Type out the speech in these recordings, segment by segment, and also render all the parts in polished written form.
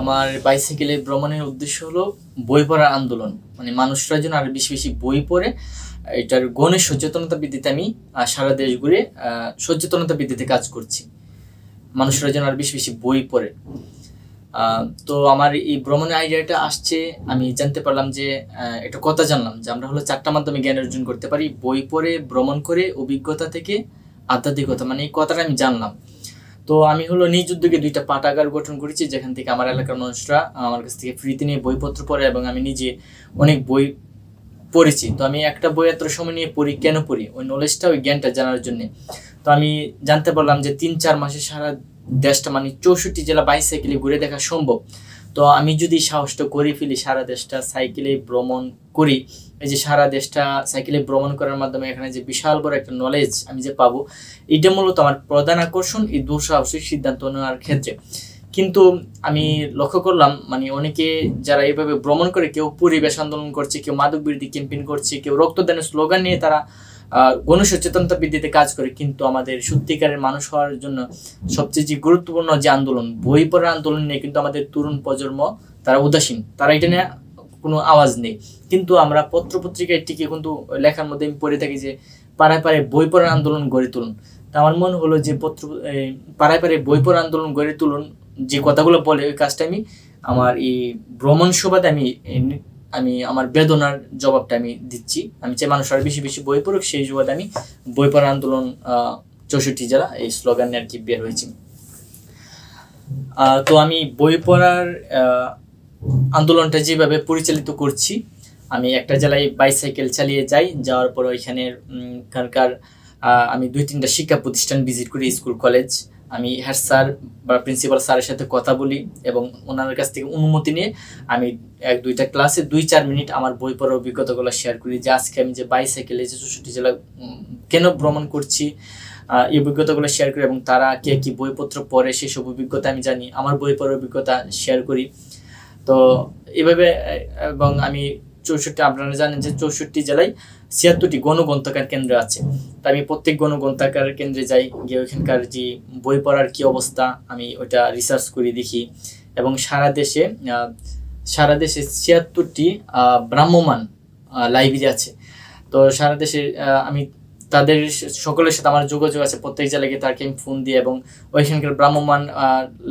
আমার বাইসাইকেলে ভ্রমণের উদ্দেশ্য হলো বই পড়ার আন্দোলন। মানে মানুষরা যেন আরো বেশি বেশি বই পড়ে এটার গণের সচেতনতা বৃদ্ধিতে আমি সারা দেশ ঘুরে সচেতনতা বৃদ্ধিতে কাজ করছি। মানুষরা যেন আরো বেশি বেশি বই পড়ে। তো আমার এই ভ্রমণের আইডিয়াটা আসছে, আমি জানতে পারলাম যে একটা কথা জানলাম যে আমরা হলো 4টা মাধ্যমে জ্ঞান অর্জন করতে পারি: বই পড়ে, ভ্রমণ করে, অভিজ্ঞতা থেকে, আধ্যাত্মিকতা। মানে এই কথাটা আমি জানলাম। তো আমি হলো নিজ উদ্যোগে 2টা পাঠাগার গঠন করেছি, যেখান থেকে আমার এলাকার মানুষরা আমার কাছ থেকে ফ্রিতে নিয়ে বইপত্র পড়ে এবং আমি নিজে অনেক বই পড়েছি। তো আমি একটা বই এত সময় নিয়ে পড়ি, কেন পড়ি? ওই নলেজটা, ওই জ্ঞানটা জানার জন্য। তো আমি জানতে পারলাম যে 3-4 মাসে সারা দেশটা, মানে 64 জেলা বাইসাইকেলে ঘুরে দেখা সম্ভব। তো আমি যদি সাহসটা করে ফেলি, সারা দেশটা সাইকেলে ভ্রমণ করি, এই যে সারা দেশটা সাইকেলে ভ্রমণ করার মাধ্যমে এখানে যে বিশাল বড় একটা নলেজ আমি যে পাবো, এটা মূলত আমার প্রধান আকর্ষণ এই দুঃসাহসিক সিদ্ধান্ত নেওয়ার ক্ষেত্রে। কিন্তু আমি লক্ষ্য করলাম, মানে অনেকে যারা এইভাবে ভ্রমণ করে, কেউ পরিবেশ আন্দোলন করছে, কেউ মাদক বিরোধী ক্যাম্পেইন করছে, কেউ রক্তদানের স্লোগান নিয়ে তারা গণসচেতনতা বৃদ্ধিতে কাজ করে। কিন্তু আমাদের সত্যিকারের মানুষ হওয়ার জন্য সবচেয়ে যে গুরুত্বপূর্ণ যে আন্দোলন, বই পড়ার আন্দোলন নিয়ে কিন্তু আমাদের তরুণ প্রজন্ম তারা উদাসীন, তারা এটা নিয়ে কোনো আওয়াজ নেই। কিন্তু আমরা পত্রপত্রিকায় টিকে কিন্তু লেখার মধ্যে আমি পড়ে থাকি যে পাড়ায় পাড়ায় বই পড়ার আন্দোলন গড়ে তুলুন। তা আমার মনে হলো যে পাড়ায় পাড়ায় বই পড়ার আন্দোলন গড়ে তুলুন, যে কথাগুলো বলে ওই কাজটা আমি আমার এই ভ্রমণ সুবাদে আমি আমার বেদনার জবাবটা আমি দিচ্ছি। আমি চাই মানুষ আরো বেশি বেশি বই পড়ুক, সেই সুবাদে আমি বই পড়ার আন্দোলন 64 জেলা এই স্লোগান নিয়ে আর কি বের হয়েছি। তো আমি বই পড়ার আন্দোলনটা যেভাবে পরিচালিত করছি, আমি একটা জেলায় বাইসাইকেল চালিয়ে যাই, যাওয়ার পর ওইখানকার আমি 2-3টা শিক্ষা প্রতিষ্ঠান ভিজিট করি, স্কুল কলেজ। আমি হেড স্যার বা প্রিন্সিপাল স্যারের সাথে কথা বলি এবং ওনার কাছ থেকে অনুমতি নিয়ে আমি 1-2টা ক্লাসে 2-4 মিনিট আমার বই পড়ার অভিজ্ঞতাগুলো শেয়ার করি, যে আজকে আমি যে বাইসাইকেলে যে 64 জেলা কেন ভ্রমণ করছি, এই অভিজ্ঞতাগুলো শেয়ার করি এবং তারা কে কি বইপত্র পড়ে সেসব অভিজ্ঞতা আমি জানি, আমার বই পড়ার অভিজ্ঞতা শেয়ার করি। তো এভাবে, এবং আমি 64, আপনারা জানেন যে 64 জেলায় 76টি গণগ্রন্থাগার কেন্দ্র আছে। তো আমি প্রত্যেক গণগ্রন্থাগার কেন্দ্রে যাই, গিয়ে ওইখানকার যে বই পড়ার কি অবস্থা আমি ওইটা রিসার্চ করি, দেখি। এবং সারা দেশে 76টি ভ্রাম্যমাণ লাইব্রেরি আছে। তো সারা দেশে আমি তাদের সকলের সাথে আমার যোগাযোগ আছে, প্রত্যেক জেলায় গিয়ে তাকে আমি ফোন দিই এবং ওইখানকার ভ্রাম্যমাণ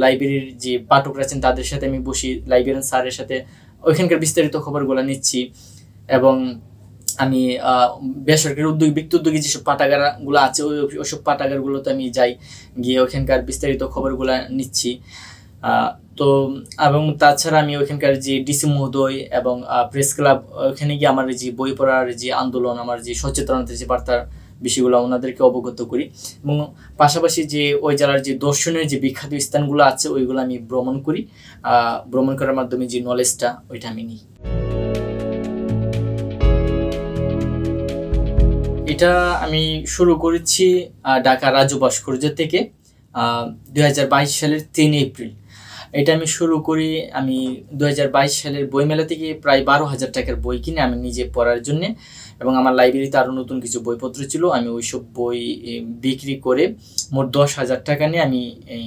লাইব্রেরির যে পাঠকরা আছেন তাদের সাথে আমি বসি, লাইব্রেরিয়ান স্যারের সাথে ওইখানকার বিস্তারিত খবরগুলো নিচ্ছি। এবং আমি বেসরকারি ব্যক্তি উদ্যোগী যেসব পাঠাগারগুলো আছে ওইসব পাঠাগারগুলোতে আমি যাই, গিয়ে ওইখানকার বিস্তারিত খবরগুলো নিচ্ছি। তো এবং তাছাড়া আমি ওইখানকার যে ডিসি মহোদয় এবং প্রেস ক্লাব, ওইখানে গিয়ে আমার যে বই পড়ার যে আন্দোলন, আমার যে সচেতনতার যে বার্তার বিষয়গুলো ওনাদেরকে অবগত করি। এবং পাশাপাশি যে ওই জেলার যে দর্শনীয় যে বিখ্যাত স্থানগুলো আছে ওইগুলো আমি ভ্রমণ করি, ভ্রমণ করার মাধ্যমে যে নলেজটা ওইটা আমি নিই। এটা আমি শুরু করেছি ঢাকা রাজু ভাস্কর্য থেকে 2022 সালের 3 এপ্রিল। এটা আমি শুরু করি, আমি 2022 সালের বইমেলা থেকে প্রায় 12,000 টাকার বই কিনে আমি নিজে পড়ার জন্যে, এবং আমার লাইব্রেরিতে আরও নতুন কিছু বইপত্র ছিল। আমি ওইসব বই বিক্রি করে মোট 10,000 টাকা নিয়ে আমি এই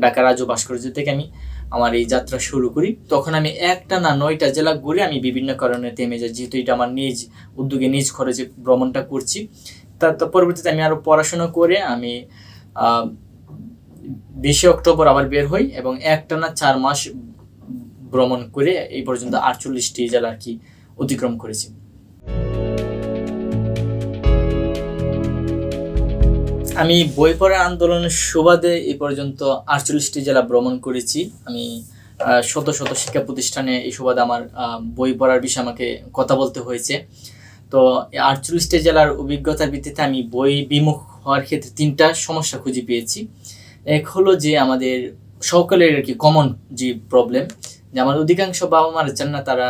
ঢাকা রাজু ভাস্কর্য থেকে আমি আমার এই যাত্রা শুরু করি। তখন আমি একটানা 9টা জেলা ঘুরে আমি বিভিন্ন কারণে থেমে যাই, যেহেতু এটা আমার নিজ উদ্যোগে নিজ খরচে ভ্রমণটা করছি। তার পরবর্তীতে আমি আরও পড়াশোনা করে আমি 20 অক্টোবর আবার বের হই এবং একটানা 4 মাস ভ্রমণ করে এই পর্যন্ত 48টি জেলা আর কি অতিক্রম করেছি। আমি বই পড়ার আন্দোলনের সুবাদে এই পর্যন্ত 48টি জেলা ভ্রমণ করেছি। আমি শত শত শিক্ষা প্রতিষ্ঠানে এই সুবাদে আমার বই পড়ার বিষয়ে আমাকে কথা বলতে হয়েছে। তো 48টি জেলার অভিজ্ঞতার ভিত্তিতে আমি বই বিমুখ হওয়ার ক্ষেত্রে 3টা সমস্যা খুঁজে পেয়েছি। এক হলো যে আমাদের সকলের আর কি কমন যে প্রবলেম, যে আমার অধিকাংশ বাবা মারা চান না তারা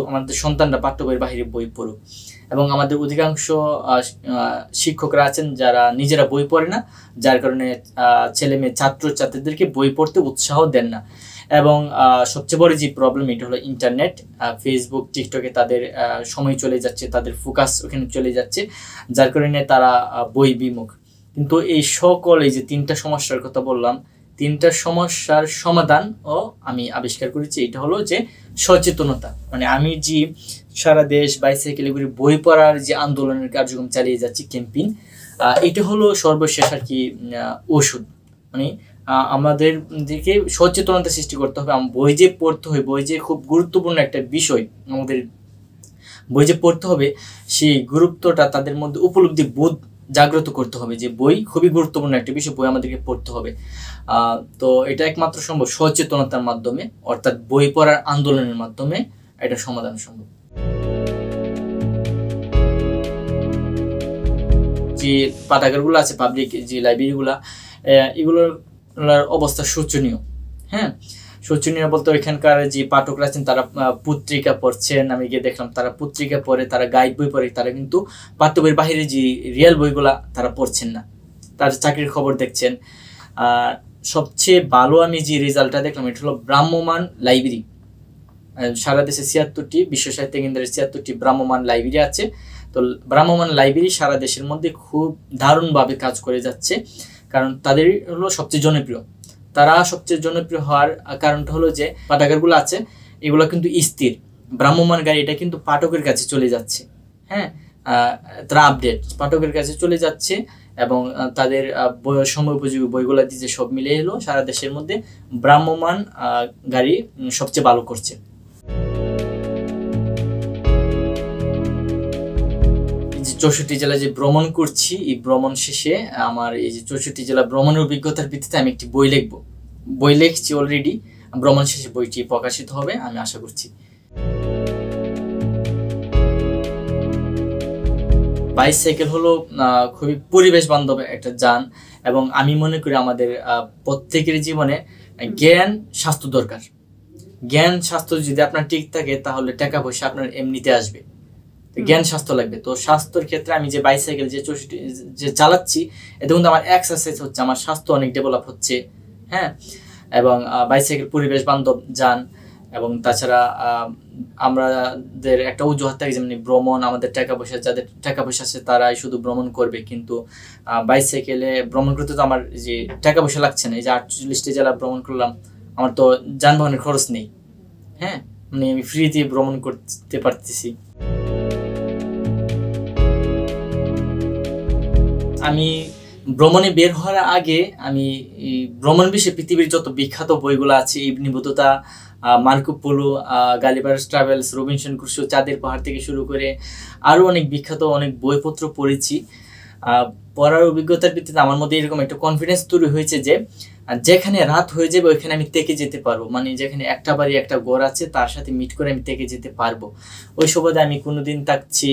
আমাদের সন্তানরা পাঠ্য বইয়ের বাইরে বই পড়ুক, এবং আমাদের অধিকাংশ শিক্ষকরা আছেন যারা নিজেরা বই পড়ে না, যার কারণে ছেলে মেয়ে ছাত্রছাত্রীদেরকে বই পড়তে উৎসাহ দেন না। এবং সবচেয়ে বড় যে প্রবলেম এটা হলো ইন্টারনেট, ফেসবুক, টিকটকে তাদের সময় চলে যাচ্ছে, তাদের ফোকাস ওখানে চলে যাচ্ছে, যার কারণে তারা বই বিমুখ। কিন্তু এই যে 3টা সমস্যার কথা বললাম, তিনটা সমস্যার সমাধান ও আমি আবিষ্কার করেছি। এটা হলো যে সচেতনতা, মানে আমি যে সারা দেশ বাইসাইকেল ঘুরে বই পড়ার যে আন্দোলনের কার্যক্রম চালিয়ে যাচ্ছি ক্যাম্পেইন, এটা হলো সর্বশেষ আর কি ওষুধ। মানে আমাদের দিকে সচেতনতা সৃষ্টি করতে হবে। বই যে পড়তে হবে, বই যে খুব গুরুত্বপূর্ণ একটা বিষয়, আমাদের বই যে পড়তে হবে সেই গুরুত্বটা তাদের মধ্যে উপলব্ধি বোধ জাগ্রত করতে হবে যে বই খুবই গুরুত্বপূর্ণ একটা বিষয়, বই আমাদেরকে পড়তে হবে। তো এটা একমাত্র সম্ভব সচেতনতার মাধ্যমে, অর্থাৎ বই পড়ার আন্দোলনের মাধ্যমে এটা সমাধান সম্ভব। যে পাঠাগারগুলো আছে, পাবলিক যে লাইব্রেরিগুলো, এগুলোর অবস্থা শোচনীয়। হ্যাঁ, শোচনীয় বলতে এখানকার যে পাঠকরা আছেন তারা পত্রিকা পড়ছেন, আমি গিয়ে দেখলাম তারা পত্রিকা পড়ে, তারা গাইড বই পড়ে, তারা কিন্তু পাঠ্য বইয়ের বাহিরে যে রিয়েল বইগুলা তারা পড়ছেন না, তার চাকরির খবর দেখছেন। সবচেয়ে ভালো আমি যে রেজাল্টটা দেখলাম এটা হলো ভ্রাম্যমাণ লাইব্রেরি। সারা দেশে 76টি, বিশ্ব সাহিত্য কেন্দ্রের 76টি ভ্রাম্যমাণ লাইব্রেরি আছে। তো ভ্রাম্যমাণ লাইব্রেরি সারা দেশের মধ্যে খুব দারুণভাবে কাজ করে যাচ্ছে, কারণ তাদের হলো সবচেয়ে জনপ্রিয়। তারা সবচেয়ে জনপ্রিয় হওয়ার কারণটা হলো যে পাঠাগারগুলো আছে এগুলো কিন্তু স্থির, ভ্রাম্যমাণ গাড়ি এটা কিন্তু পাঠকের কাছে চলে যাচ্ছে। হ্যাঁ, তারা আপডেট পাঠকের কাছে চলে যাচ্ছে এবং তাদের সময় উপযোগী বইগুলো দিচ্ছে, সব মিলে এলো সারা দেশের মধ্যে ভ্রাম্যমাণ গাড়ি সবচেয়ে ভালো করছে। যে 64 জেলা যে ভ্রমণ করছি, এই ভ্রমণ শেষে আমার এই যে 64 জেলা ভ্রমণের অভিজ্ঞতার ভিত্তিতে আমি একটি বই লিখবো। বই লিখছি অলরেডি, ভ্রমণ শেষে বইটি প্রকাশিত হবে আমি আশা করছি। বাইসাইকেল হলো খুবই পরিবেশ বান্ধব একটা যান, এবং আমি মনে করি আমাদের প্রত্যেকের জীবনে জ্ঞান স্বাস্থ্য দরকার। জ্ঞান স্বাস্থ্য যদি আপনার ঠিক থাকে তাহলে টাকা পয়সা আপনার এমনিতে আসবে। জ্ঞান স্বাস্থ্য লাগবে। তো স্বাস্থ্যের ক্ষেত্রে আমি যে বাইসাইকেল যে চালাচ্ছি এতে কিন্তু আমার এক্সারসাইজ হচ্ছে, আমার স্বাস্থ্য অনেক ডেভেলপ হচ্ছে। হ্যাঁ, এবং বাইসাইকেল পরিবেশ বান্ধব যান, এবং তাছাড়া আমাদের একটা অজুহাত থাকে যেমনি ভ্রমণ, আমাদের টাকা পয়সা, যাদের টাকা পয়সা আছে তারাই শুধু ভ্রমণ করবে, কিন্তু বাইসাইকেলে ভ্রমণ করতে তো আমার যে টাকা পয়সা লাগছে না। এই যে 48টি জেলা ভ্রমণ করলাম, আমার তো যানবাহনের খরচ নেই। হ্যাঁ, মানে আমি ফ্রিতে ভ্রমণ করতে পারতেছি। আমি ভ্রমণে বের হওয়ার আগে আমি ভ্রমণ বিষয়ে পৃথিবীর যত বিখ্যাত বইগুলো আছে, Ibn Battuta, Marco Polo, Gulliver's travels, Robinson Crusoe, চাঁদের পাহাড় থেকে শুরু করে আরও অনেক বিখ্যাত অনেক বইপত্র পড়েছি। পড়ার অভিজ্ঞতার ভিত্তিতে আমার মধ্যে এরকম একটা কনফিডেন্স তৈরি হয়েছে যে যেখানে রাত হয়ে যাবে ওইখানে আমি থেকে যেতে পারবো। মানে যেখানে একটা বাড়ি একটা ঘর আছে তার সাথে মিট করে আমি থেকে যেতে পারবো। ওই সুবাদে আমি কোনোদিন থাকছি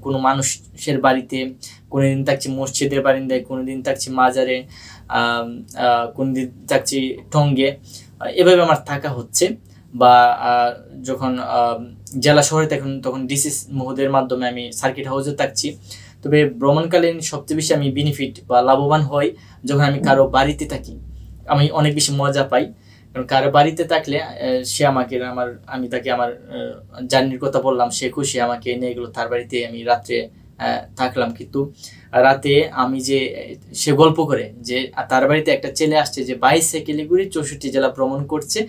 কোনো মানুষের বাড়িতে, কোনোদিন থাকছি মসজিদের বারিন্দায়, কোনোদিন থাকছি মাজারে, কোনোদিন থাকছি টঙ্গে। এভাবে আমার থাকা হচ্ছে। বা যখন জেলা শহরে তখন ডিসি মহোদয়ের মাধ্যমে আমি সার্কিট হাউসে থাকছি। তবে ভ্রমণকালীন সবচেয়ে বেশি আমি বেনিফিট বা লাভবান হই যখন আমি কারো বাড়িতে থাকি। আমি অনেক বেশি মজা পাই, কারণ কারো বাড়িতে থাকলে সে আমাকে আমি তাকে আমার জার্নির কথা বললাম, সে খুশি, আমাকে নিয়ে গেলো তার বাড়িতে, আমি রাত্রে থাকলাম। কিন্তু রাতে আমি যে সে গল্প করে যে তার বাড়িতে একটা ছেলে আসছে যে বাইসাইকেলে ঘুরে 64 জেলা ভ্রমণ করছে,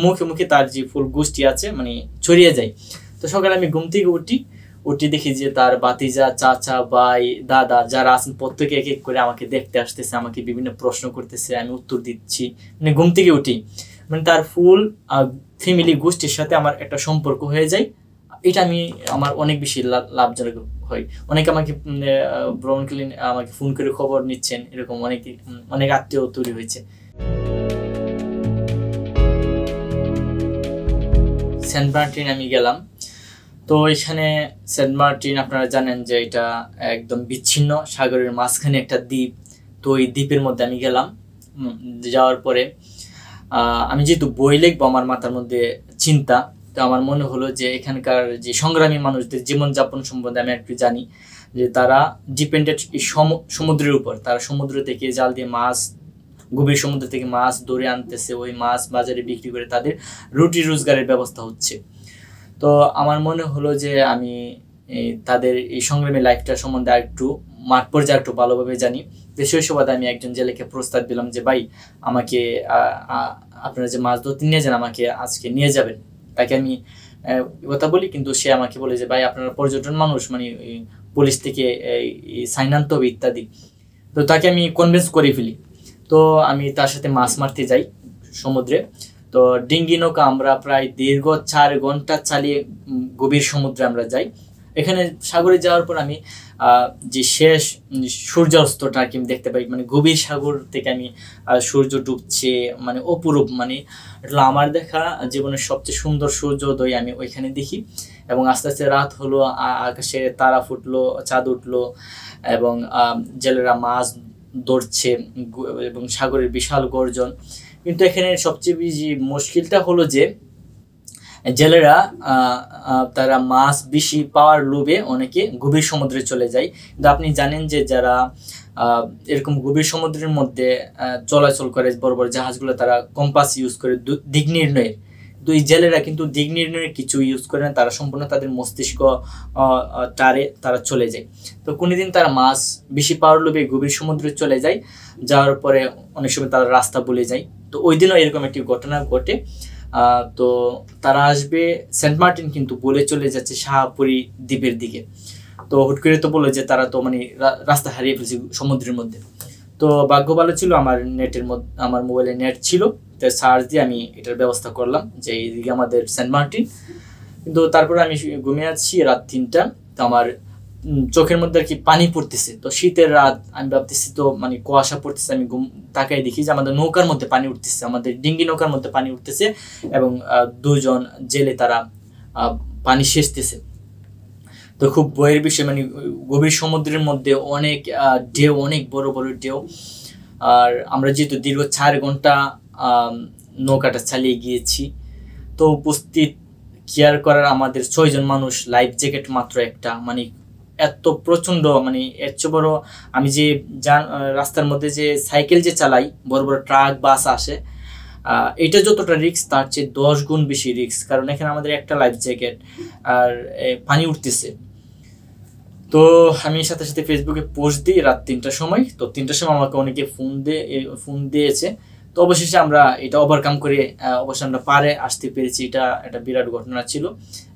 মুখে মুখে তার যে ফুল গোষ্ঠী আছে মানে ছড়িয়ে যায়। তো সকালে আমি ঘুম থেকে উঠি দেখি যে তার বাতিজা, চাচা, ভাই, দাদা যারা আছেন প্রত্যেকে এক এক করে আমাকে দেখতে আসতেছে, আমাকে বিভিন্ন প্রশ্ন করতেছে, আমি উত্তর দিচ্ছি। মানে ঘুম থেকে উঠি মানে তার ফুল ফ্যামিলি গোষ্ঠীর সাথে আমার একটা সম্পর্ক হয়ে যায়। এটা আমার অনেক বেশি লাভজনক হয়। অনেকে আমাকে ভ্রমণকালীন আমাকে ফোন করে খবর নিচ্ছেন, এরকম অনেক আত্মীয় তৈরি হয়েছে। সেন্ট মার্টিন আমি গেলাম। তো এখানে সেন্ট মার্টিন আপনারা জানেন যে এটা একদম বিচ্ছিন্ন সাগরের মাঝখানে একটা দ্বীপ। তো এই দ্বীপের মধ্যে আমি গেলাম। যাওয়ার পরে আমি যেহেতু বই লিখবো, আমার মাথার মধ্যে চিন্তা, তো আমার মনে হলো যে এখানকার যে সংগ্রামী মানুষদের জীবনযাপন সম্বন্ধে আমি একটু জানি, যে তারা ডিপেন্ডেন্ট এই সমুদ্রের উপর। তারা সমুদ্র থেকে জাল দিয়ে মাছ, গভীর সমুদ্র থেকে মাছ ধরে আনতেছে, ওই মাছ বাজারে বিক্রি করে তাদের রুটি রোজগারের ব্যবস্থা হচ্ছে। তো আমার মনে হলো যে আমি তাদের এই সংগ্রামী লাইফটা সম্বন্ধে একটু মাঠ পর্যায়ে একটু ভালোভাবে জানি। তো সেই সুবাদে আমি একজন জেলেকে প্রস্তাব দিলাম যে ভাই আমাকে আপনারা যে মাছ ধরতে নিয়ে যান আমাকে আজকে নিয়ে যাবেন। তাকে আমি কথা বলি, কিন্তু সে আমাকে বলে যে ভাই আপনারা পর্যটন মানুষ, মানে পুলিশ থেকে সাইন আনতে হবে ইত্যাদি। তো তাকে আমি কনভিন্স করে ফেলি। তো আমি তার সাথে মাছ মারতে যাই সমুদ্রে। তো ডিঙ্গি নৌকা আমরা প্রায় দীর্ঘ 4 ঘন্টা চালিয়ে গভীর সমুদ্রে আমরা যাই। এখানে সাগরে যাওয়ার পর আমি যে শেষ সূর্যাস্তটা আর কি দেখতে পাই, মানে গভীর সাগর থেকে আমি সূর্য ডুবছে, মানে অপরূপ, মানে এটা আমার দেখা জীবনের সবচেয়ে সুন্দর সূর্যোদয় আমি ওইখানে দেখি। এবং আস্তে আস্তে রাত হলো, আকাশে তারা ফুটলো, চাঁদ উঠলো এবং জেলেরা মাছ ধরছে এবং সাগরের বিশাল গর্জন। কিন্তু এখানে সবচেয়ে বেশি মুশকিলটা হলো যে জেলেরা তারা মাছ বেশি পাওয়ার লোভে অনেকে গভীর সমুদ্রে চলে যায়। কিন্তু আপনি জানেন যে যারা এরকম গভীর সমুদ্রের মধ্যে চলাচল করে বড় বড় জাহাজগুলো, তারা কম্পাস ইউজ করে দিক নির্ণয়ের। তো এই জেলেরা কিন্তু দিক নির্ণয়ের কিছু ইউজ করে না, তারা সম্পূর্ণ তাদের মস্তিষ্ক টারে তারা চলে যায়। তো কোনোদিন তারা মাছ বেশি পাওয়ার লোভে গভীর সমুদ্রে চলে যায়, যাওয়ার পরে অনেক সময় তারা রাস্তা ভুলে যায়। তো ওই দিনও এরকম একটি ঘটনা ঘটে। তো তারা আসবে সেন্ট মার্টিন, কিন্তু বলে চলে যাচ্ছে শাহপুরী দ্বীপের দিকে। তো হুট করে তো বলে যে তারা তো মানে রাস্তা হারিয়ে ফেলছে সমুদ্রের মধ্যে। তো ভাগ্য ভালো ছিল আমার নেটের মধ্যে, আমার মোবাইলে নেট ছিল, তো সার্চ দিয়ে আমি এটার ব্যবস্থা করলাম যে এইদিকে আমাদের সেন্ট মার্টিন। কিন্তু তারপরে আমি ঘুমিয়ে আছি রাত 3টা। তো আমার চোখের মধ্যে আর কি পানি পড়তেছে। তো শীতের রাত, আমি ভাবতেছি তো মানে কুয়াশা পড়তেছে, আমি তাকাই দেখি যে আমাদের নৌকার মধ্যে পানি উঠতেছে, আমাদের ডিঙ্গি নৌকার মধ্যে পানি উঠতেছে এবং 2 জন জেলে তারা পানি সেচতেছে। তো খুব ভয়ের বিষয়, মানে গভীর সমুদ্রের মধ্যে অনেক ঢেউ, অনেক বড় বড় ঢেউ। আর আমরা যেহেতু দীর্ঘ 4 ঘন্টা নৌকাটা চালিয়ে গিয়েছি, তো উপস্থিত কেয়ার করার আমাদের 6 জন মানুষ, লাইফ জ্যাকেট মাত্র একটা, মানে এত প্রচন্ড, মানে এর চেয়ে বড় আমি যে রাস্তার মধ্যে যে সাইকেল যে চালাই, বড় বড় ট্রাক বাস আসে, এটা যতটা রিস্ক তার চেয়ে 10 গুণ বেশি রিস্ক, কারণ এখানে আমাদের একটা লাইফ জ্যাকেট আর পানি উঠতেছে। তো আমি সাথে সাথে ফেসবুকে পোস্ট দিই রাত 3টার সময়। তো 3টার সময় আমাকে অনেকে ফোন দিয়েছে। তো অবশেষে আমরা এটা ওভারকাম করে অবশ্যই আমরা পারে আসতে পেরেছি। এটা একটা বিরাট ঘটনা ছিল।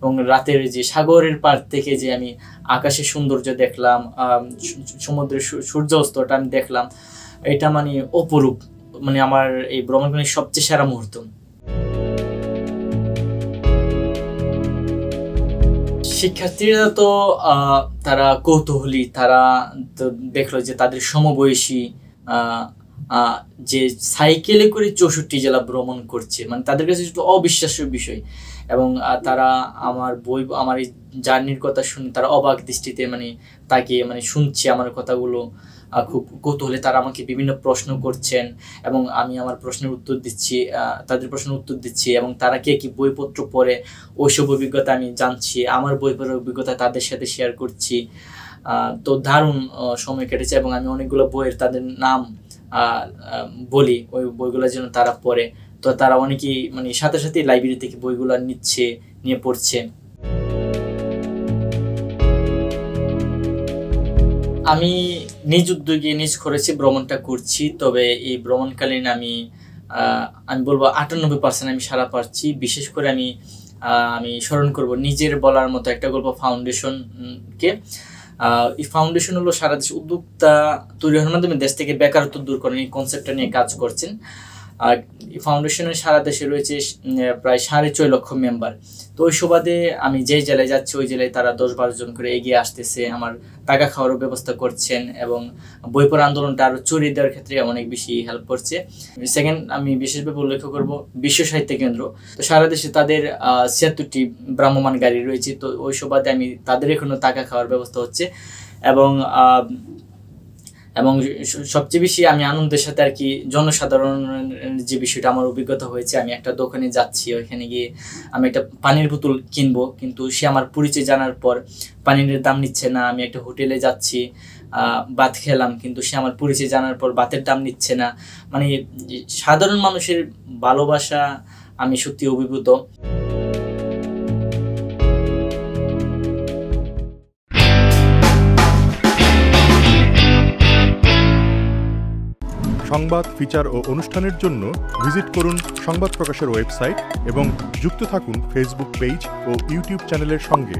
এবং রাতের যে সাগরের পার থেকে যে আমি আকাশের সৌন্দর্য দেখলাম, সমুদ্রের সূর্যাস্তটা আমি দেখলাম, এটা মানে অপরূপ, মানে আমার এই ভ্রমণের সবচেয়ে সেরা মুহূর্ত। শিক্ষার্থীরা তো তারা কৌতূহলী, তারা তো দেখলো যে তাদের সমবয়সী যে সাইকেলে করে 64 জেলা ভ্রমণ করছে, মানে তাদের কাছে একটু অবিশ্বাস্য বিষয়। এবং তারা আমার এই জার্নির কথা শুনে তারা অবাক দৃষ্টিতে মানে তাকে মানে শুনছে আমার কথাগুলো খুব কৌতূহলে। তারা আমাকে বিভিন্ন প্রশ্ন করছেন এবং আমি আমার প্রশ্নের উত্তর দিচ্ছি, তাদের প্রশ্নের উত্তর দিচ্ছি। এবং তারা কে কি বইপত্র পড়ে ওইসব অভিজ্ঞতা আমি জানছি, আমার বই পড়ার অভিজ্ঞতা তাদের সাথে শেয়ার করছি। তো দারুণ সময় কেটেছে এবং আমি অনেকগুলো বইয়ের তাদের নাম বলি, ওই বইগুলো যেন তারা পড়ে। তো তারা অনেকেই মানে সাথে সাথে লাইব্রেরি থেকে বইগুলো নিয়ে পড়ছে। আমি নিজ উদ্যোগে নিজ খরচে ভ্রমণটা করছি, তবে এই ভ্রমণকালীন আমি বলবো 98% আমি সারা পাচ্ছি। বিশেষ করে আমি স্মরণ করব নিজের বলার মতো একটা গল্প, ফাউন্ডেশনকে। এই ফাউন্ডেশন হলো সারা দেশে উদ্যোক্তা তৈরি হওয়ার মাধ্যমে দেশ থেকে বেকারত্ব দূর করেন, এই কনসেপ্টটা নিয়ে কাজ করছেন। আর এই ফাউন্ডেশনের সারা দেশে রয়েছে প্রায় 6.5 লক্ষ মেম্বার। তো ওই সুবাদে আমি যেই জেলায় যাচ্ছি ওই জেলায় তারা 10-12 জন করে এগিয়ে আসতেছে, আমার টাকা খাওয়ারও ব্যবস্থা করছেন এবং বই পড়া আন্দোলনটা আরও ছড়িয়ে দেওয়ার ক্ষেত্রে অনেক বেশি হেল্প করছে। সেকেন্ড, আমি বিশেষভাবে উল্লেখ করব বিশ্ব সাহিত্য কেন্দ্র। তো সারা দেশে তাদের 76টি ভ্রাম্যমাণ গাড়ি রয়েছে। তো ওই সুবাদে আমি তাদের এখনো টাকা খাওয়ার ব্যবস্থা হচ্ছে। এবং সবচেয়ে বেশি আমি আনন্দের সাথে আর কি জনসাধারণের যে বিষয়টা আমার অভিজ্ঞতা হয়েছে, আমি একটা দোকানে যাচ্ছি, ওইখানে গিয়ে আমি একটা পানির বোতল কিনবো, কিন্তু সে আমার পরিচয় জানার পর পানির দাম নিচ্ছে না। আমি একটা হোটেলে যাচ্ছি, ভাত খেলাম, কিন্তু সে আমার পরিচয় জানার পর ভাতের দাম নিচ্ছে না। মানে সাধারণ মানুষের ভালোবাসা আমি সত্যি অভিভূত। সংবাদ, ফিচার ও অনুষ্ঠানের জন্য ভিজিট করুন সংবাদ প্রকাশের ওয়েবসাইট এবং যুক্ত থাকুন ফেসবুক পেজ ও ইউটিউব চ্যানেলের সঙ্গে।